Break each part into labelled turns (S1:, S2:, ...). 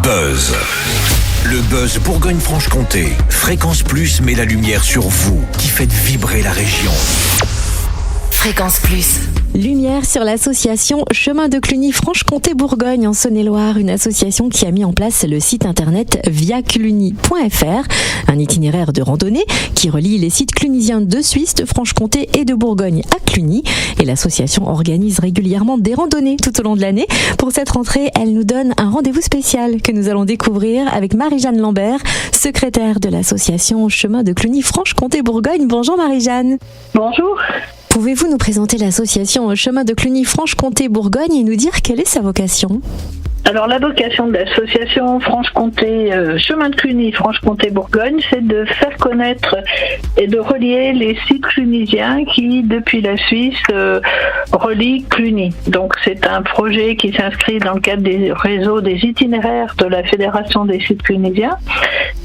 S1: Buzz. Le Buzz Bourgogne-Franche-Comté. Fréquence Plus met la lumière sur vous qui faites vibrer la région.
S2: Fréquence Plus.
S3: Lumière sur l'association Chemin de Cluny-Franche-Comté-Bourgogne en Saône-et-Loire, une association qui a mis en place le site internet viacluny.fr, un itinéraire de randonnée qui relie les sites clunisiens de Suisse, de Franche-Comté et de Bourgogne à Cluny. Et l'association organise régulièrement des randonnées tout au long de l'année. Pour cette rentrée, elle nous donne un rendez-vous spécial que nous allons découvrir avec Marie-Jeanne Lambert, secrétaire de l'association Chemin de Cluny-Franche-Comté-Bourgogne. Bonjour Marie-Jeanne.
S4: Bonjour.
S3: Pouvez-vous nous présenter l'association Chemin de Cluny-Franche-Comté-Bourgogne et nous dire quelle est sa vocation ?
S4: Alors la vocation de l'association Franche-Comté, Chemin de Cluny-Franche-Comté-Bourgogne, c'est de faire connaître et de relier les sites clunisiens qui, depuis la Suisse, relient Cluny. Donc c'est un projet qui s'inscrit dans le cadre des réseaux des itinéraires de la Fédération des sites clunisiens.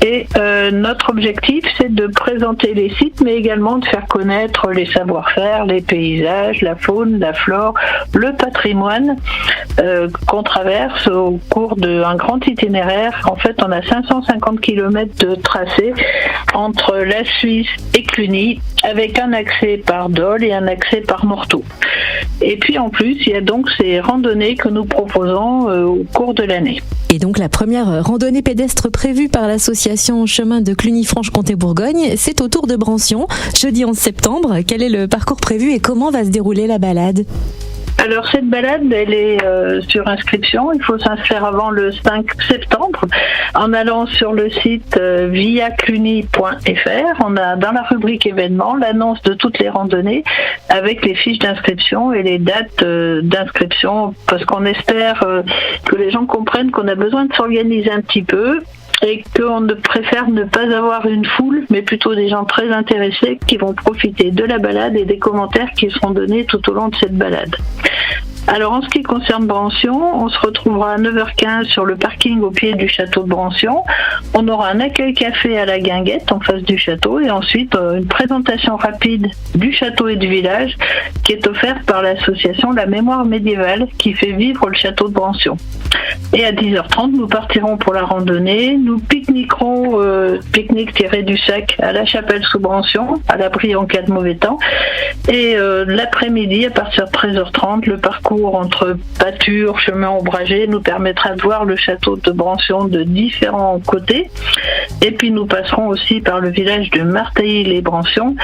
S4: Et notre objectif, c'est de présenter les sites, mais également de faire connaître les savoir-faire, les paysages, la faune, la flore, le patrimoine qu'on traverse au cours d'un grand itinéraire. En fait, on a 550 km de tracé entre la Suisse et Cluny, avec un accès par Dole et un accès par Morteau. Et puis en plus, il y a donc ces randonnées que nous proposons au cours de l'année.
S3: Et donc la première randonnée pédestre prévue par l'association Chemin de Cluny-Franche-Comté-Bourgogne, c'est autour de Brancion, jeudi 11 septembre. Quel est le parcours prévu et comment va se dérouler la balade ?
S4: Alors cette balade, elle est sur inscription. Il faut s'inscrire avant le 5 septembre en allant sur le site viacluny.fr. On a dans la rubrique événements l'annonce de toutes les randonnées avec les fiches d'inscription et les dates d'inscription, parce qu'on espère que les gens comprennent qu'on a besoin de s'organiser un petit peu et qu'on préfère ne pas avoir une foule, mais plutôt des gens très intéressés qui vont profiter de la balade et des commentaires qui seront donnés tout au long de cette balade. Alors en ce qui concerne Brancion, on se retrouvera à 9h15 sur le parking au pied du château de Brancion. On aura un accueil café à la guinguette en face du château et ensuite une présentation rapide du château et du village qui est offerte par l'association La Mémoire Médiévale qui fait vivre le château de Brancion. Et à 10h30, nous partirons pour la randonnée. Nous pique-niquerons, pique-nique tiré du sac à la chapelle sous Brancion, à l'abri en cas de mauvais temps. Et l'après-midi, à partir de 13h30, le parcours entre pâtures, chemins ombragés nous permettra de voir le château de Brancion de différents côtés. Et puis nous passerons aussi par le village de Martailly-les-Brancion,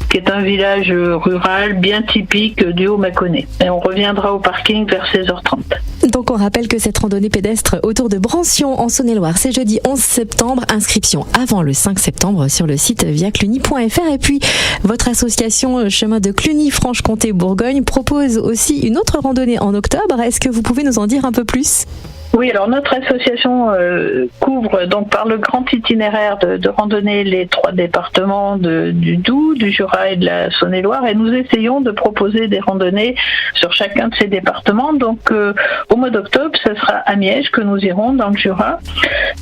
S4: qui est un village rural bien typique du Haut-Mâconnais. Et on reviendra au parking vers 16h30.
S3: Donc on rappelle que cette randonnée pédestre autour de Brancion en Saône-et-Loire, c'est jeudi 11 septembre. Inscription avant le 5 septembre sur le site viacluny.fr. Et puis votre association Chemin de Cluny-Franche-Comté-Bourgogne propose aussi une autre randonnée en octobre. Est-ce que vous pouvez nous en dire un peu plus ?
S4: Oui, alors notre association couvre donc par le grand itinéraire de randonnée les 3 départements du Doubs, du Jura et de la Saône-et-Loire, et nous essayons de proposer des randonnées sur chacun de ces départements. Donc au mois d'octobre, ce sera à Miège que nous irons dans le Jura,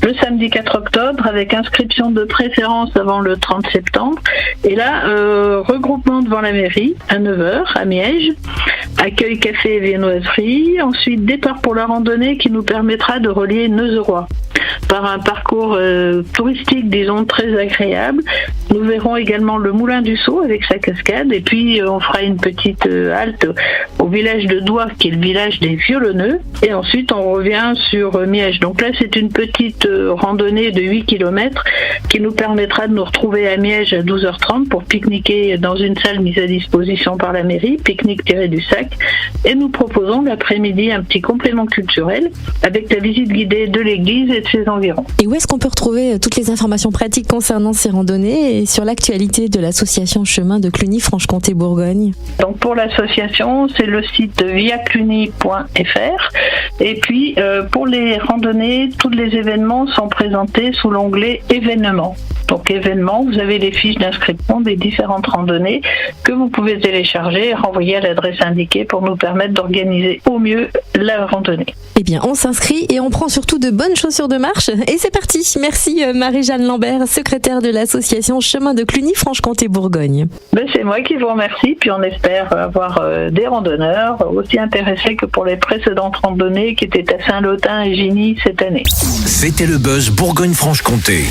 S4: le samedi 4 octobre avec inscription de préférence avant le 30 septembre. Et là, regroupement devant la mairie à 9h à Miège, accueil café et viennoiserie, ensuite départ pour la randonnée qui nous permettra de relier Neuzeroy par un parcours touristique, disons, très agréable. Nous verrons également le Moulin du Sceau avec sa cascade et puis on fera une petite halte au village de Douai qui est le village des violonneux et ensuite on revient sur Miège. Donc là c'est une petite randonnée de 8 km qui nous permettra de nous retrouver à Miège à 12h30 pour pique-niquer dans une salle mise à disposition par la mairie, pique-nique tiré du sac, et nous proposons l'après-midi un petit complément culturel avec la visite guidée de l'église et de ses environs.
S3: Et où est-ce qu'on peut retrouver toutes les informations pratiques concernant ces randonnées et sur l'actualité de l'association Chemin de Cluny-Franche-Comté-Bourgogne ?
S4: Donc pour l'association, c'est le site viacluny.fr et puis pour les randonnées, tous les événements sont présentés sous l'onglet événements. donc événements, vous avez les fiches d'inscription des différentes randonnées que vous pouvez télécharger et renvoyer à l'adresse indiquée pour nous permettre d'organiser au mieux la randonnée.
S3: Eh bien, on s'inscrit et on prend surtout de bonnes chaussures de marche. Et c'est parti. Merci Marie-Jeanne Lambert, secrétaire de l'association Chemin de Cluny-Franche-Comté-Bourgogne.
S4: C'est moi qui vous remercie, puis on espère avoir des randonneurs aussi intéressés que pour les précédentes randonnées qui étaient à Saint-Lotin et Gigny cette année.
S1: C'était le buzz Bourgogne-Franche-Comté.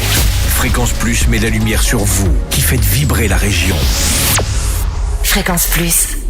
S1: Fréquence Plus met la lumière sur vous, qui faites vibrer la région.
S2: Fréquence Plus.